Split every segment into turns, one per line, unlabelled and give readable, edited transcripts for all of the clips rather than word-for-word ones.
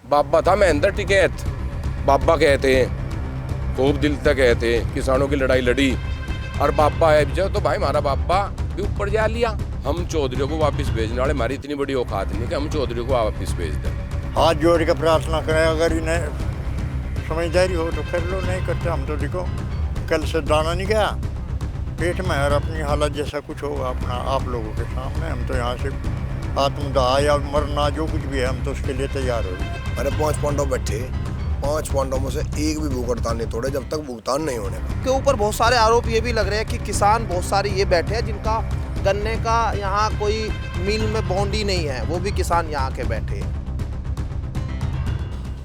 बाबा था महेंद्र टिकैत, बाबा कहते हैं, खूब दिल तक कहते हैं, किसानों की लड़ाई लड़ी और बाबा है जब तो भाई हमारा बाबा भी ऊपर जा लिया। हम चौधरी को वापस भेजने वाले, हमारी इतनी बड़ी औकात नहीं कि हम चौधरी को वापस भेज दें।
हाथ जोड़ के प्रार्थना करें, अगर इन्हें समझदारी हो तो कर लो, नहीं करते हम तो देखो कल से दाना नहीं गया पेट में और अपनी हालत जैसा कुछ होगा अपना आप लोगों के सामने। हम तो यहाँ से आत्मदाह या मरना जो कुछ भी है हम तो उसके लिए तैयार हो।
अरे 5 पांडव बैठे, 5 पांडवों में से एक भी भूख हड़ताल नहीं तोड़े जब तक भुगतान नहीं होने का।
के ऊपर बहुत सारे आरोप ये भी लग रहे हैं कि किसान बहुत सारे ये बैठे हैं जिनका गन्ने का यहाँ कोई मिल में बॉन्ड ही नहीं है, वो भी किसान यहाँ के बैठे हैं।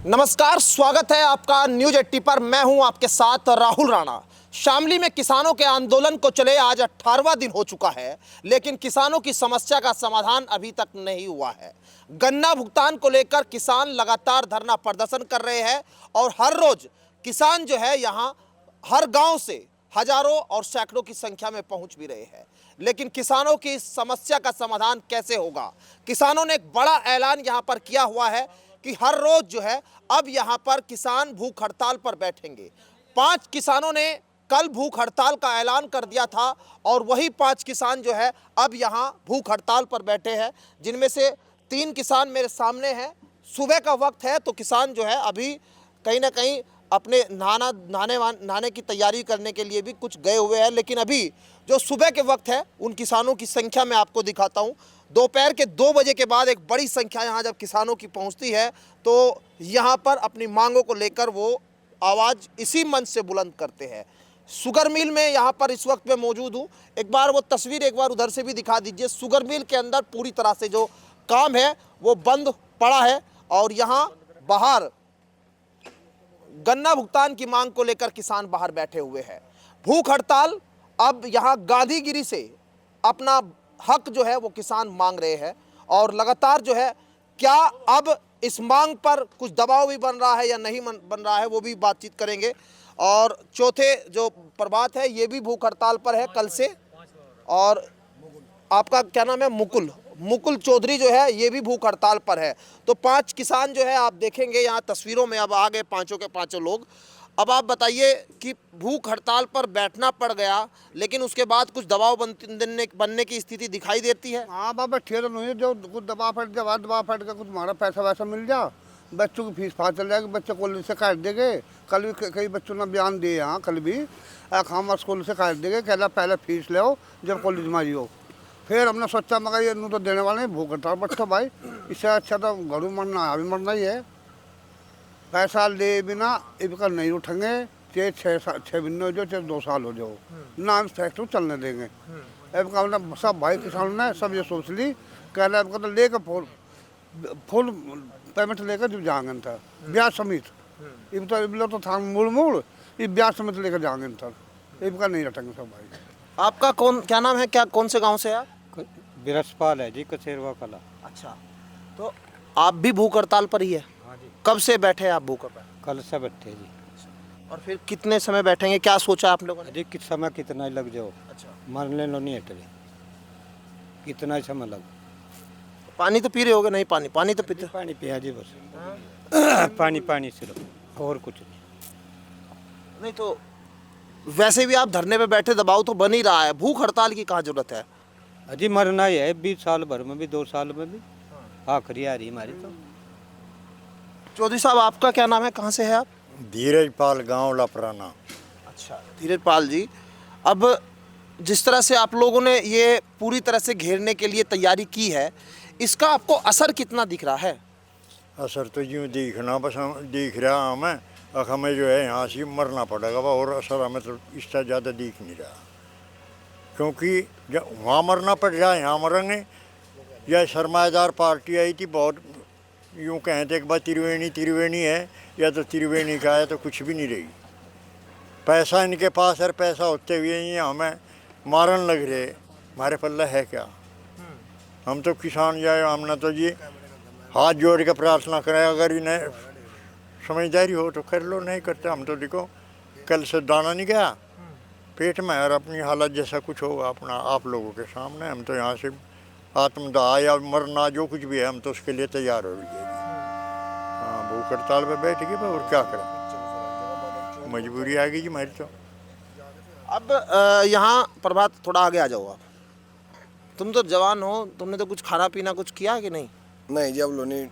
नमस्कार, स्वागत है आपका न्यूज 80 पर। मैं हूं आपके साथ राहुल राणा। शामली में किसानों के आंदोलन को चले आज 18वां दिन हो चुका है, लेकिन किसानों की समस्या का समाधान अभी तक नहीं हुआ है। गन्ना भुगतान को लेकर किसान लगातार धरना प्रदर्शन कर रहे हैं और हर रोज किसान जो है यहाँ हर गांव से हजारों और सैकड़ों की संख्या में पहुंच भी रहे हैं, लेकिन किसानों की इस समस्या का समाधान कैसे होगा? किसानों ने एक बड़ा ऐलान यहाँ पर किया हुआ है कि हर रोज जो है अब यहाँ पर किसान भूख हड़ताल पर बैठेंगे। 5 किसानों ने कल भूख हड़ताल का ऐलान कर दिया था और वही 5 किसान जो है अब यहाँ भूख हड़ताल पर बैठे हैं, जिनमें से 3 किसान मेरे सामने हैं। सुबह का वक्त है तो किसान जो है अभी कहीं ना कहीं अपने नहाने की तैयारी करने के लिए भी कुछ गए हुए हैं, लेकिन अभी जो सुबह के वक्त है उन किसानों की संख्या मैं आपको दिखाता हूँ। दोपहर के 2 बजे के बाद एक बड़ी संख्या यहाँ जब किसानों की पहुँचती है तो यहाँ पर अपनी मांगों को लेकर वो आवाज़ इसी मंच से बुलंद करते हैं। शुगर मिल में यहाँ पर इस वक्त मैं मौजूद हूँ। एक बार वो तस्वीर एक बार उधर से भी दिखा दीजिए। शुगर मिल के अंदर पूरी तरह से जो काम है वो बंद पड़ा है और यहाँ बाहर गन्ना भुगतान की मांग को लेकर किसान बाहर बैठे हुए हैं। भूख हड़ताल अब यहाँ गांधीगिरी से अपना हक जो है वो किसान मांग रहे हैं और लगातार जो है क्या अब इस मांग पर कुछ दबाव भी बन रहा है या नहीं बन रहा है वो भी बातचीत करेंगे। और चौथे जो प्रभात है ये भी भूख हड़ताल पर है कल से। और आपका क्या नाम है? मुकुल चौधरी जो है ये भी भूख हड़ताल पर है। तो 5 किसान जो है आप देखेंगे यहाँ तस्वीरों में अब आ गए पांचों के पांचों लोग। अब आप बताइए कि भूख हड़ताल पर बैठना पड़ गया, लेकिन उसके बाद कुछ दबाव बनने की स्थिति दिखाई देती है।
हाँ बाबा, ठीक नहीं जो कुछ दबाव फट के कुछ हमारा पैसा वैसा मिल जा, बच्चों की फीस फास चल जाएगी, बच्चे कॉलेज से काट देंगे। कल भी कई बच्चों ने बयान दिए यहाँ, कल भी हम स्कूल से काट देंगे, कहना पहले फीस ले आओ जब कॉलेज में आई हो। फिर हमने सोचा मगर ये तो देने वाले हैं, भूख हड़ताल बच्चों भाई, इससे अच्छा तो घरों मरना अभी मरना ही है। पैसा ले बिना इनका नहीं उठेंगे, चाहे 6 महीने हो जाओ चाहे 2 साल हो जाओ, ना हम फैक्ट्री चलने देंगे। इनका मतलब सब भाई किसानों ने सब ये सोच ली, कह रहे इनका तो लेकर फुल पेमेंट लेकर जब जाएंगे था ब्याज समेत। इब तो था मूड़ ये ब्याज समेत लेकर जाएंगे था, इनका नहीं रटेंगे सब भाई।
आपका क्या नाम है? कौन से गाँव से आप?
बिरसपाल है जी, कचेरवा कला।
अच्छा, तो आप भी भूख हड़ताल पर ही है?
हाँ जी।
कब से बैठे हैं आप भूख पर?
कल से बैठे जी।
और फिर कितने समय बैठेंगे, क्या सोचा आप लोगों ने?
जी किस समय कितना ही लग जाओ,
अच्छा,
मरने लो नहीं हट रहे, कितना ही समय लग।
पानी तो पी रहे होगे? नहीं, पानी तो पीते।
पानी पिया जी बस। पानी सिर्फ, और कुछ
नहीं। तो वैसे भी आप धरने पे बैठे, दबाव तो बन ही रहा है, भूख हड़ताल की कहाँ जरूरत है?
अजी मरना ही है, 20 साल भर में भी 2 साल में भी आखिरी आ रही हमारी। तो
चौधरी साहब आपका क्या नाम है, कहाँ से है आप?
धीरज पाल, गाँव लापराना।
अच्छा, धीरज पाल जी, अब जिस तरह से आप लोगों ने ये पूरी तरह से घेरने के लिए तैयारी की है, इसका आपको असर कितना दिख रहा है?
असर तो यूँ दिखना बस दिख रहा हमें, हमें जो है यहाँ से मरना पड़ेगा और असर हमें तो इससे ज़्यादा दिख नहीं रहा, क्योंकि जब वहाँ मरना पड़ जाए यहाँ मरेंगे। यह सरमाएदार पार्टी आई थी, बहुत यूँ कहें तो एक बार त्रिवेणी है, या तो त्रिवेणी का है तो कुछ भी नहीं रही। पैसा इनके पास है, पैसा होते हुए ही हमें मारन लग रहे, हमारे पल्ला है क्या? हम तो किसान जाए, हमने तो जी हाथ जोड़ के प्रार्थना करें, अगर इन्हें समझदारी हो तो कर लो, नहीं करते हम तो देखो कल से दाना नहीं गया पेट में और अपनी हालत जैसा कुछ होगा अपना आप लोगों के सामने। हम तो यहाँ से आत्मदाह या मरना जो कुछ भी है हम तो उसके लिए तैयार हो गए। हाँ भूख हड़ताल पे बैठ गए और क्या करें, मजबूरी आ गई जी हमारी तो।
अब यहाँ प्रभात थोड़ा आगे आ जाओ आप। तुम तो जवान हो, तुमने तो कुछ खाना पीना कुछ किया कि नहीं?
नहीं जी, अब लोनी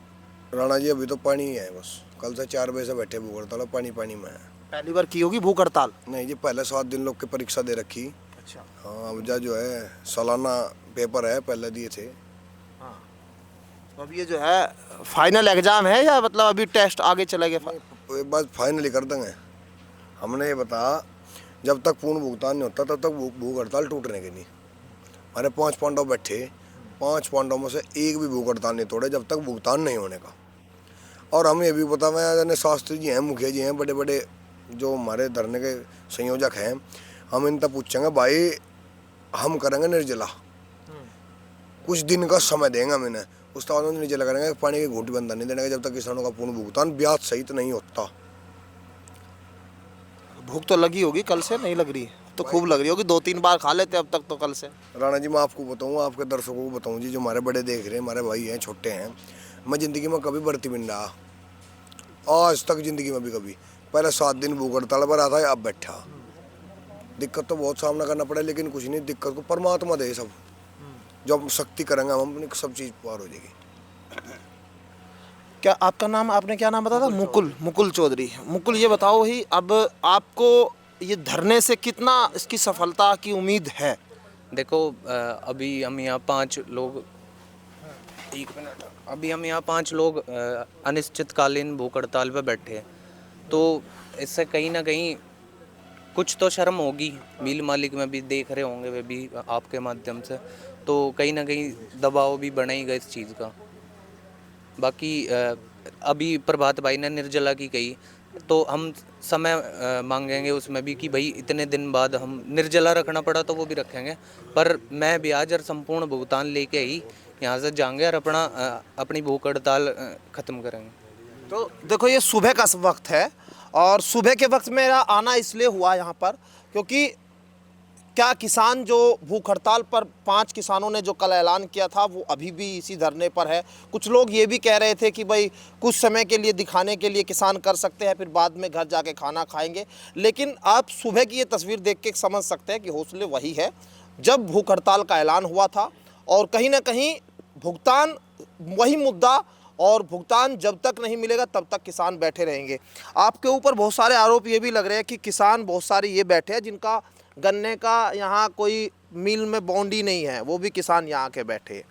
राणा जी अभी तो पानी ही है बस। कल से 4 बजे से बैठे भूख हड़ताल, पानी पानी में है।
पहली बार की होगी भूख हड़ताल?
नहीं जी, पहले 7 दिन लोग की परीक्षा दे रखी।
अच्छा।
हाँ, अब जो है सालाना पेपर है, पहले दिए थे।
तो अब ये जो है फाइनल एग्जाम है या मतलब अभी टेस्ट आगे चले गए?
एक बात फाइनली कर देंगे। हमने ये बताया जब तक पूर्ण भुगतान नहीं होता तब तक भूख हड़ताल टूटने की नहीं। हमारे 5 पांडव बैठे, 5 पांडवों में से एक भी भूख हड़ताल नहीं तोड़े जब तक भुगतान नहीं होने का। और हम ये भी पता है, शास्त्री जी हैं, मुखिया जी हैं, बड़े बड़े जो हमारे धरने के संयोजक हैं, हम इन तक पूछेंगे भाई हम करेंगे निर्जला, कुछ दिन का समय देंगे हम इन्हें, उसके बाद निर्जला करेंगे, पानी की घूंटी बंदा नहीं देने जब तक किसानों का पूर्ण भुगतान ब्याज सहित नहीं होता।
भूख तो लगी होगी, कल से नहीं लग रही? तो खूब लग रही होगी, 2-3 बार खा लेते अब तक तो कल से।
राणा जी मैं आपको बताऊँ, आपके दर्शकों को बताऊँ जी, जो हमारे बड़े देख रहे हैं, हमारे भाई हैं, छोटे हैं, मैं ज़िंदगी में कभी भर्ती भी नहीं रहा आज तक, ज़िंदगी में भी कभी। पहले 7 दिन भूख हड़ताल पर आता है, अब बैठा। दिक्कत तो बहुत सामना करना पड़ा, लेकिन कुछ नहीं, दिक्कत को परमात्मा दे सब। जब हम शक्ति करेंगे हम अपनी सब चीज़ पार हो जाएगी।
क्या आपका नाम, आपने क्या नाम बताया था? मुकुल चौधरी। मुकुल, ये बताओ ही, अब आपको ये धरने से कितना इसकी सफलता की उम्मीद है?
देखो अभी हम यहाँ 5 लोग, एक मिनट, अभी हम यहाँ 5 लोग अनिश्चितकालीन भूख हड़ताल पे बैठे हैं, तो इससे कहीं ना कहीं कुछ तो शर्म होगी। मिल मालिक में भी देख रहे होंगे वे भी आपके माध्यम से, तो कहीं ना कहीं दबाव भी बढ़ेगा इस चीज़ का। बाकी अभी प्रभात भाई ने निर्जला की कही, तो हम समय मांगेंगे उसमें भी कि भाई इतने दिन बाद हम निर्जला रखना पड़ा तो वो भी रखेंगे, पर मैं ब्याज और संपूर्ण भुगतान लेके ही यहाँ से जाएंगे और अपनी भूख हड़ताल ख़त्म करेंगे।
तो देखो, ये सुबह का वक्त है और सुबह के वक्त मेरा आना इसलिए हुआ यहाँ पर क्योंकि क्या किसान जो भूख हड़ताल पर 5 किसानों ने जो कल ऐलान किया था वो अभी भी इसी धरने पर है। कुछ लोग ये भी कह रहे थे कि भाई कुछ समय के लिए दिखाने के लिए किसान कर सकते हैं, फिर बाद में घर जाके खाना खाएंगे। लेकिन आप सुबह की ये तस्वीर देख के समझ सकते हैं कि हौसले वही है जब भूख हड़ताल का ऐलान हुआ था, और कहीं ना कहीं भुगतान वही मुद्दा, और भुगतान जब तक नहीं मिलेगा तब तक किसान बैठे रहेंगे। आपके ऊपर बहुत सारे आरोप ये भी लग रहे हैं कि किसान बहुत सारे ये बैठे हैं जिनका गन्ने का यहाँ कोई मिल में बॉन्डी नहीं है, वो भी किसान यहाँ के बैठे।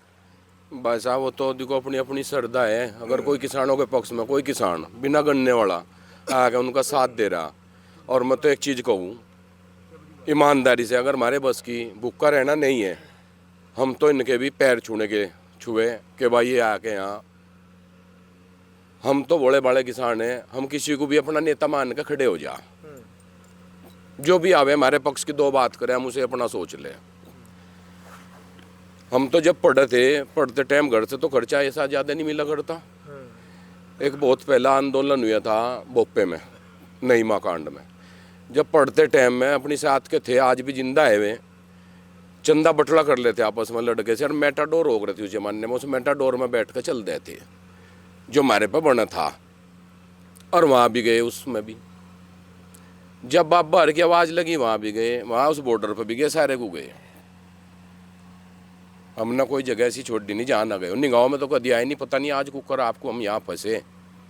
भाई साहब वो तो देखो अपनी अपनी श्रद्धा है। अगर कोई किसानों के पक्ष में कोई किसान बिना गन्ने वाला आके उनका साथ दे रहा, और मैं तो एक चीज़ कहूँ ईमानदारी से, अगर हमारे बस की भूखा रहना नहीं है, हम तो इनके भी पैर छुए कि भाई ये आके यहाँ, हम तो बड़े बड़े किसान हैं, हम किसी को भी अपना नेता मान के खड़े हो जा, जो भी आवे हमारे पक्ष की 2 बात करें, हम उसे अपना सोच ले। हम तो जब पढ़ते टाइम घर से तो खर्चा ऐसा ज़्यादा नहीं मिला करता। एक बहुत पहला आंदोलन हुआ था भोपे में, नईमा कांड में, जब पढ़ते टाइम में अपनी साथ के थे, आज भी जिंदा है वे, चंदा बटला कर लेते आपस में लड़के से, और मेटाडोर हो गए थे उस जमाने में, उस मेटाडोर में बैठ कर चल रहे थे जो हमारे पे बना था, और वहाँ भी गए। उसमें भी जब बाबा हर की आवाज़ लगी वहाँ भी गए, वहाँ उस बॉर्डर पर भी गए, सारे को गए। हमने कोई जगह ऐसी छोड़ी नहीं जहाँ ना गए। निगाहों में तो कभी आए नहीं, पता नहीं आज कुकर आपको हम यहाँ फंसे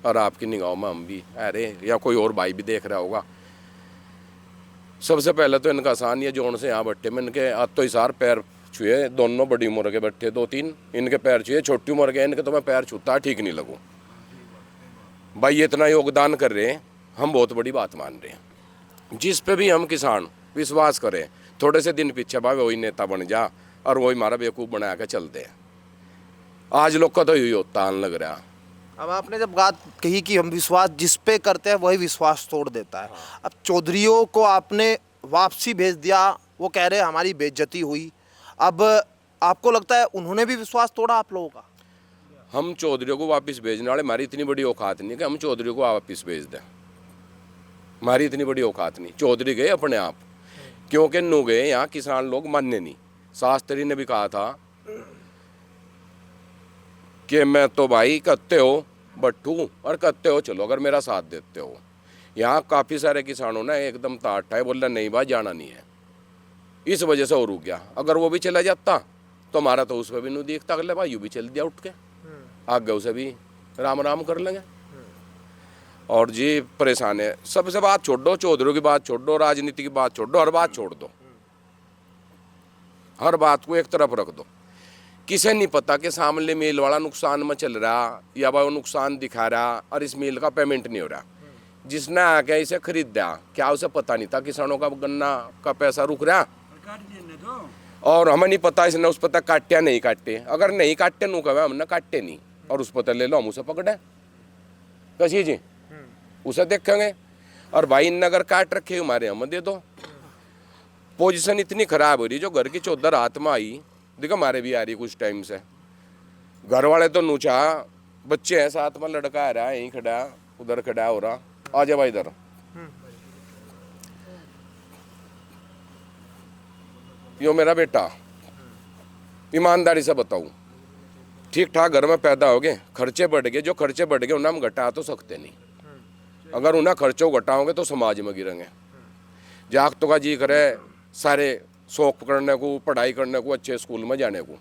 और आपकी निगाहों में हम भी, अरे या कोई और भाई भी देख रहा होगा। सबसे पहले तो इनका आसान ये जोन से यहाँ बैठे में इनके आज तो इशार पैर छुए, दोनों बड़ी उम्र के बैठे 2-3 इनके पैर छुए, छोटी उम्र के इनके तो मैं पैर छूता ठीक नहीं लगूँ। भाई ये इतना योगदान कर रहे हैं, हम बहुत बड़ी बात मान रहे हैं। जिस पे भी हम किसान विश्वास करें, थोड़े से दिन पीछे भाई वही नेता बन जा और वही हमारा बेवकूफ़ बना के चलते हैं। आज लोग का तो यही होता लग रहा।
अब आपने जब बात कही कि हम विश्वास जिस पे करते हैं वही विश्वास तोड़ देता है, अब चौधरियों को आपने वापसी भेज दिया, वो कह रहे हमारी बेइज्जती हुई, अब आपको लगता है उन्होंने भी विश्वास तोड़ा आप लोगों का?
हम चौधरियों को वापस भेजने वाले, हमारी इतनी बड़ी औकात नहीं कि हम चौधरी को वापस भेज दें, हमारी इतनी बड़ी औकात नहीं। चौधरी गए अपने आप, क्योंकि नू गए यहाँ किसान लोग मानने नहीं। शास्त्री ने भी कहा था कि मैं तो भाई कहते हो बट्टू और करते हो चलो, अगर मेरा साथ देते हो। यहाँ काफ़ी सारे किसानों ने एकदम ताट है, बोला नहीं भाई जाना नहीं है, इस वजह से और रुक गया। अगर वो भी चला जाता तो हमारा तो उस पर भी नहीं देखता, अगले भाई यू भी चल दिया उठ के, आगे उसे भी राम राम कर लेंगे। और जी परेशान है, सबसे बात छोड़ दो, चौधरी की बात छोड़ दो, राजनीति की बात छोड़ दो, हर बात छोड़ दो, हर बात को एक तरफ रख दो। किसे नहीं पता कि सामने मिल वाला नुकसान में चल रहा या भाई वो नुकसान दिखा रहा और इस मिल का पेमेंट नहीं हो रहा। जिसने आके इसे खरीदा क्या उसे पता नहीं था किसानों का गन्ना का पैसा रुक रहा, और हमें नहीं पता इसने उस पता काटे नहीं काटे। अगर नहीं काटे नू कहे हमने काटे नहीं और उस पता ले लो, हम उसे पकड़े कसी जी उसे देखेंगे। और भाई इन अगर काट रखे हमारे हम दे दो। पोजीशन इतनी खराब हो रही, जो घर की चौधर हाथ में आई, देखो हमारे भी आ रही कुछ टाइम से। घर वाले तो नूचा, बच्चे हैं साथ में, लड़का आ रहा है यहीं खड़ा, उधर खड़ा हो रहा, आ जा भाई इधर। यो मेरा बेटा, ईमानदारी से बताऊं, ठीक ठाक घर में पैदा हो गए, खर्चे बढ़ गए, जो खर्चे बढ़ गए उन्हें हम घटा तो सकते नहीं। अगर उन्हें खर्चों घटाओगे तो समाज में गिरेंगे। जाग तो का जी करे सारे शौक करने को, पढ़ाई करने को, अच्छे स्कूल में जाने को।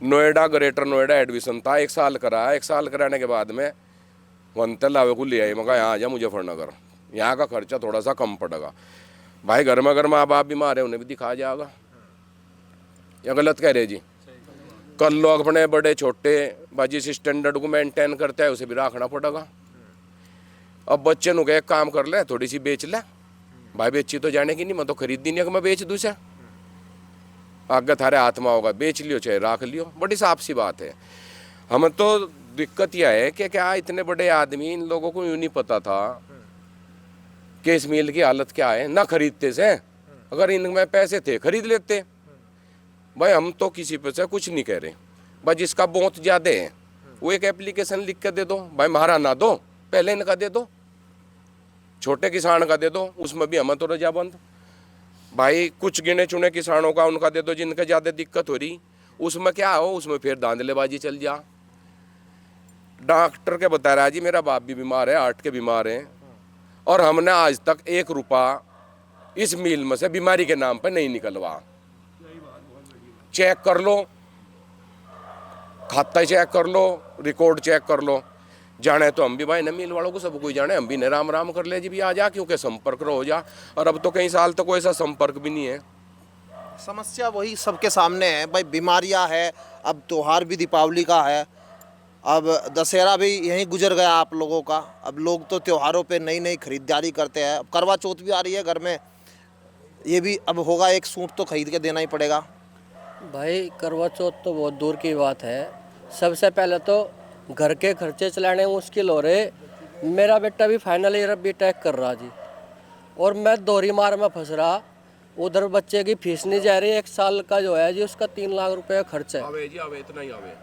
नोएडा, ग्रेटर नोएडा एडमिशन था, 1 साल करा, 1 साल कराने के बाद में वनते लावे को ले आई, मैं कहा यहाँ आ जा मुजफ्फरनगर, यहाँ का खर्चा थोड़ा सा कम पड़ेगा। भाई घर में अगर माँ बाप बीमार है उन्हें भी दिखा जाएगा, या गलत कह रहे जी? कल लोग अपने बड़े छोटे बाजी जिस स्टैंडर्ड को मेंटेन करते हैं उसे भी रखना पड़ेगा। अब बच्चे नु एक काम कर ले, थोड़ी सी बेच ले भाई, बेची तो जाने की नहीं, मैं तो खरीदी नहीं, मैं बेच दूँ से आगे थारे हाथ में होगा, बेच लियो चाहे रख लियो, बड़ी साफ सी बात है। हमें तो दिक्कत यह है कि क्या इतने बड़े आदमी, इन लोगों को यूँ नहीं पता था कि इस मिल की हालत क्या है, ना खरीदते से। अगर इनमें पैसे थे खरीद लेते। भाई हम तो किसी पे से कुछ नहीं कह रहे, भाई जिसका बहुत ज़्यादा है वो एक एप्लीकेशन लिख के दे दो, भाई हमारा ना दो, पहले इनका दे दो, छोटे किसान का दे दो, उसमें भी हमें तो रजाबंद। भाई कुछ गिने चुने किसानों का उनका दे दो जिनके ज़्यादा दिक्कत हो रही, उसमें क्या हो, उसमें फिर धांधलेबाजी चल जा। डॉक्टर के बता रहा जी मेरा बाप भी बीमार है, हार्ट के बीमार है, और हमने आज तक 1 रुपया इस मिल में से बीमारी के नाम पर नहीं निकलवा। चेक कर लो, खाता चेक कर लो, रिकॉर्ड चेक कर लो, जाने तो हम भी भाई न मिल वालों को सब कोई जाने, हम भी न राम राम कर ले जी भी आ जा, क्योंकि संपर्क हो जा। और अब तो कई साल तक कोई ऐसा संपर्क भी नहीं है।
समस्या वही सबके सामने है भाई, बीमारियां है, अब त्योहार भी दीपावली का है, अब दशहरा भी यहीं गुजर गया आप लोगों का। अब लोग तो त्योहारों पे नई नई खरीदारी करते हैं। अब करवा चौथ भी आ रही है घर में, ये भी अब होगा, एक सूट तो खरीद के देना ही पड़ेगा।
भाई करवा चौथ तो बहुत दूर की बात है, सबसे पहले तो घर के खर्चे चलाने मुश्किल हो रहे। मेरा बेटा भी फाइनल ईयर बीटेक कर रहा जी, और मैं दोहरी मार में फंस रहा। उधर बच्चे की फीस नहीं जा रही, 1 साल का जो है जी उसका 3 लाख रुपए खर्च है।
आवे जी आवे, इतना ही आवे।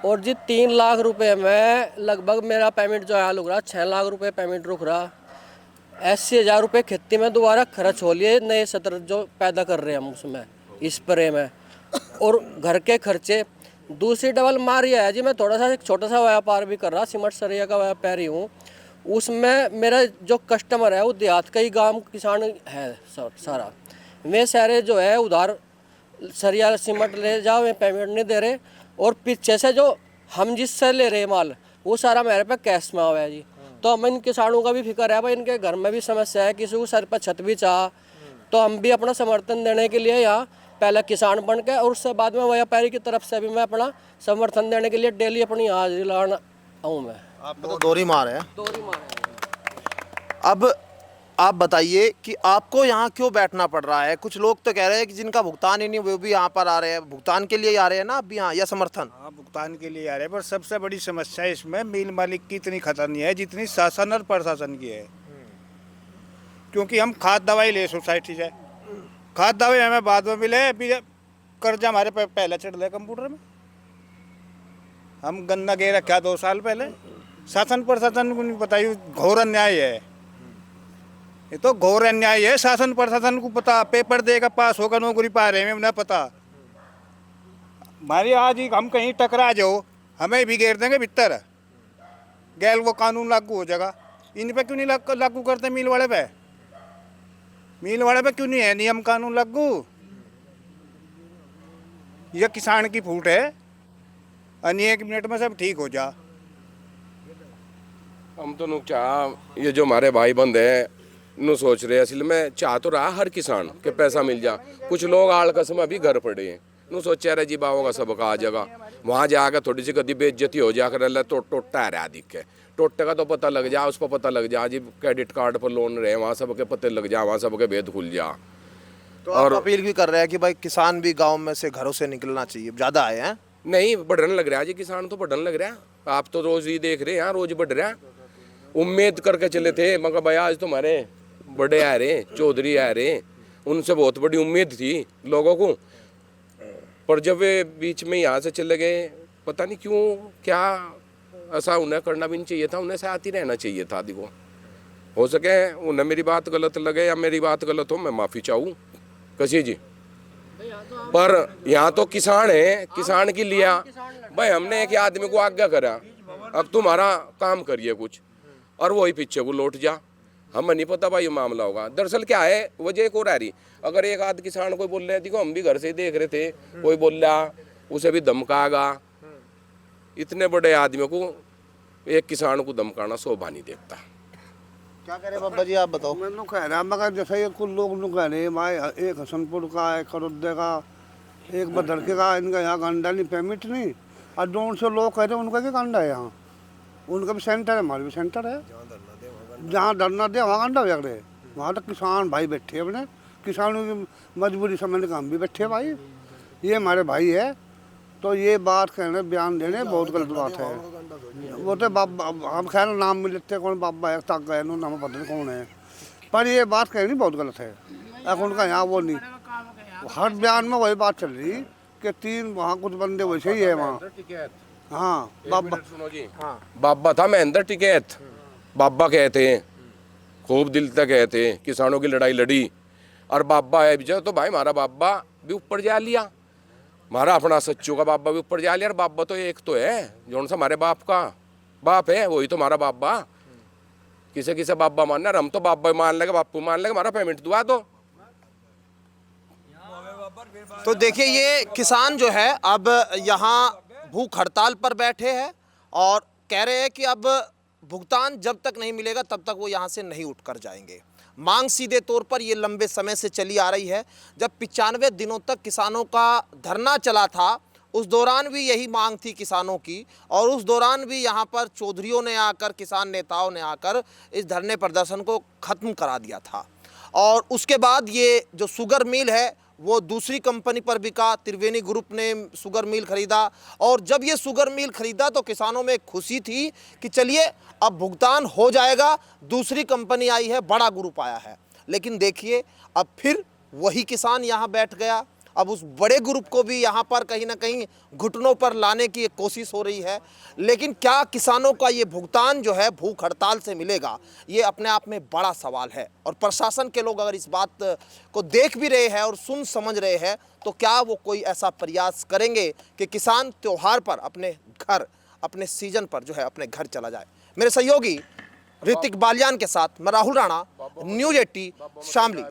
और जी 3 लाख रुपए में लगभग मेरा पेमेंट जो है रुक रहा, 6 लाख रुपए पेमेंट रुक रहा। 80,000 रुपये खेती में दोबारा खर्च हो लिए, नए सत्र जो पैदा कर रहे हैं हम उसमें स्प्रे में, और घर के खर्चे। दूसरी डबल मार ये है जी, मैं थोड़ा सा एक छोटा सा व्यापार भी कर रहा, सीमेंट सरिया का व्यापारी हूँ। उसमें मेरा जो कस्टमर है वो देहात का ही गांव किसान है सारा। वे सारे जो है उधार सरिया सीमेंट ले जाओ, वे पेमेंट नहीं दे रहे, और पीछे से जो हम जिससे ले रहे माल वो सारा मेरे पे कैश में आवा है जी। तो हम इन किसानों का भी फिक्र है भाई, इनके घर में भी समस्या है, किसी को सर पर छत भी चाह, तो हम भी अपना समर्थन देने के लिए यहाँ पहले किसान बन के और उससे बाद में व्यापारी की तरफ से भी मैं अपना समर्थन देने के लिए डेली अपनी हाजिरी लगाना आऊँ मैं।
आपको तो दोहरी मार है।
दोहरी मार है।
अब आप बताइए कि आपको यहाँ क्यों बैठना पड़ रहा है? कुछ लोग तो कह रहे हैं कि जिनका भुगतान ही नहीं वो भी यहाँ पर आ रहे हैं, भुगतान के लिए ही आ रहे हैं ना अब यहाँ, या समर्थन?
हाँ, भुगतान के लिए आ रहे हैं, पर सबसे बड़ी समस्या इसमें मिल मालिक की इतनी खतर नहीं है जितनी शासन और प्रशासन की है। क्योंकि हम खाद दवाई ले सोसाइटी से, खाद दवाई हमें बाद में मिले, अभी कर्जा हमारे पे पहले चढ़ रहा कंप्यूटर में। हम गन्ना गे रखा 2 साल पहले, शासन प्रशासन को नहीं बताइए, घोर अन्याय है ये तो, घोर अन्याय है। शासन प्रशासन को पता, पेपर देगा पास होगा, नौकरी पा रहे हैं, उन्हें पता। हमारी आज ही हम कहीं टकरा जाओ हमें भी घेर देंगे भीतर, गैल वो कानून लागू हो जाएगा। इन पे क्यों नहीं लागू करते? मिल वाले पे क्यों नहीं है नियम कानून लागू? ये किसान की फूट है, अनि 1 मिनट में सब ठीक हो जा।
हम तो नु चाह ये जो हमारे भाई बंद हैं नु सोच रहे हैं, असल में चाह तो रहा हर किसान के पैसा मिल जा। कुछ लोग आड़ कसम अभी घर पड़े हैं, नु सोचा रहे जी बाबा का सबका आ जाएगा, वहाँ जाकर थोड़ी सी कभी बेइज्जती हो जाकर तो टोटा रहा दिखे, टोटे का तो पता लग जा, उसको पता लग जा जी क्रेडिट कार्ड पर लोन रहे, वहाँ सबके पते लग जा, वहाँ सबके भेद खुल जा।
तो आप अपील भी कर रहे हैं कि भाई किसान भी गांव में से घरों से निकलना चाहिए, ज़्यादा आए हैं?
नहीं, बढ़ने लग रहा है जी, किसान तो बढ़ने लग रहा है। आप तो रोज ही देख रहे हैं, रोज बढ़ रहा है। उम्मीद करके चले थे मगर भाई आज तुम्हारे बड़े आ रहे, चौधरी आ रहे, उनसे बहुत बड़ी उम्मीद थी लोगों को, पर जब वे बीच में यहाँ से चले गए, पता नहीं क्यों, क्या ऐसा उन्हें करना भी नहीं चाहिए था, उन्हें साथ ही रहना चाहिए था। देखो हो सके उन्हें मेरी बात गलत लगे या मेरी बात गलत हो, मैं माफ़ी चाहूँ कसी जी, पर यहाँ तो किसान है, किसान की लिया भाई हमने एक आदमी को आज्ञा करा, अब तुम्हारा काम करिए कुछ, और वही पीछे को लौट जा। हमें नहीं पता भाई ये मामला होगा। दरअसल क्या है, वजह एक और आ रही, अगर एक आध किसान कोई बोल रहे, देखो हम भी घर से ही देख रहे थे, कोई बोल रहा उसे भी धमकाएगा। इतने बड़े आदमियों को एक किसान को धमकाना शोभा नहीं देखता।
क्या कह रहे बाबा जी, आप बताओ।
मैं कह रहा मगर जैसे ये कुछ लोग कह रहे भाई, एक हसनपुर का, एक खरुद्दे का, एक बदरके का, इनका यहाँ गंडा नहीं, पेमिट नहीं, और 200 लोग कहते हैं उनका क्या गंडा है यहाँ? उनका भी सेंटर है, हमारा भी सेंटर है। जहाँ धरना दे वहाँ गंडा व्यक्त है। वहाँ तो किसान भाई बैठे अपने, किसानों की मजबूरी समझने का हम भी बैठे भाई, ये हमारे भाई है। तो ये बात कहने, बयान देने बहुत गलत बात है। वो तो हम खैर नाम मिल लेते कौन बाबा है, तक गए नाम पता नहीं कौन है, पर ये बात कहनी बहुत गलत है। अब उनका यहाँ वो नहीं, हर बयान में वही बात चल रही कि 3 वहाँ कुछ बंदे वैसे ही है वहाँ। हाँ बाबा,
सुनो जी, बाबा था महेंद्र टिकैत, बाबा कहते हैं, खूब दिल तक कहते हैं, किसानों की लड़ाई लड़ी, और बाबा है विजय तो भाई हमारा बाबा भी ऊपर जा लिया, हमारा अपना सच्चू का बाबा भी ऊपर जा लिया। और बाबा तो एक तो है जो सा हमारे बाप का बाप है, वही तो हमारा बाबा। किसे किसे बाबा मानना, हम तो बाबा मान लेगा, बापू मान लेगा, हमारा पेमेंट दुआ दो।
तो देखिए ये किसान जो है अब यहाँ भूख हड़ताल पर बैठे हैं और कह रहे हैं कि अब भुगतान जब तक नहीं मिलेगा तब तक वो यहाँ से नहीं उठकर जाएंगे। मांग सीधे तौर पर ये लंबे समय से चली आ रही है। जब 95 दिनों तक किसानों का धरना चला था, उस दौरान भी यही मांग थी किसानों की, और उस दौरान भी यहाँ पर चौधरियों ने आकर, किसान नेताओं ने आकर इस धरने प्रदर्शन को ख़त्म करा दिया था। और उसके बाद ये जो शुगर मिल है वो दूसरी कंपनी पर बिका, त्रिवेणी ग्रुप ने शुगर मिल खरीदा, और जब ये शुगर मिल खरीदा तो किसानों में खुशी थी कि चलिए अब भुगतान हो जाएगा, दूसरी कंपनी आई है, बड़ा ग्रुप आया है। लेकिन देखिए अब फिर वही किसान यहाँ बैठ गया। अब उस बड़े ग्रुप को भी यहाँ पर कहीं ना कहीं घुटनों पर लाने की एक कोशिश हो रही है। लेकिन क्या किसानों का ये भुगतान जो है भूख हड़ताल से मिलेगा, ये अपने आप में बड़ा सवाल है। और प्रशासन के लोग अगर इस बात को देख भी रहे हैं और सुन समझ रहे हैं, तो क्या वो कोई ऐसा प्रयास करेंगे कि किसान त्योहार पर अपने घर, अपने सीजन पर जो है अपने घर चला जाए। मेरे सहयोगी ऋतिक बालियान के साथ मैं राहुल राणा, न्यूज़ 80 शामली।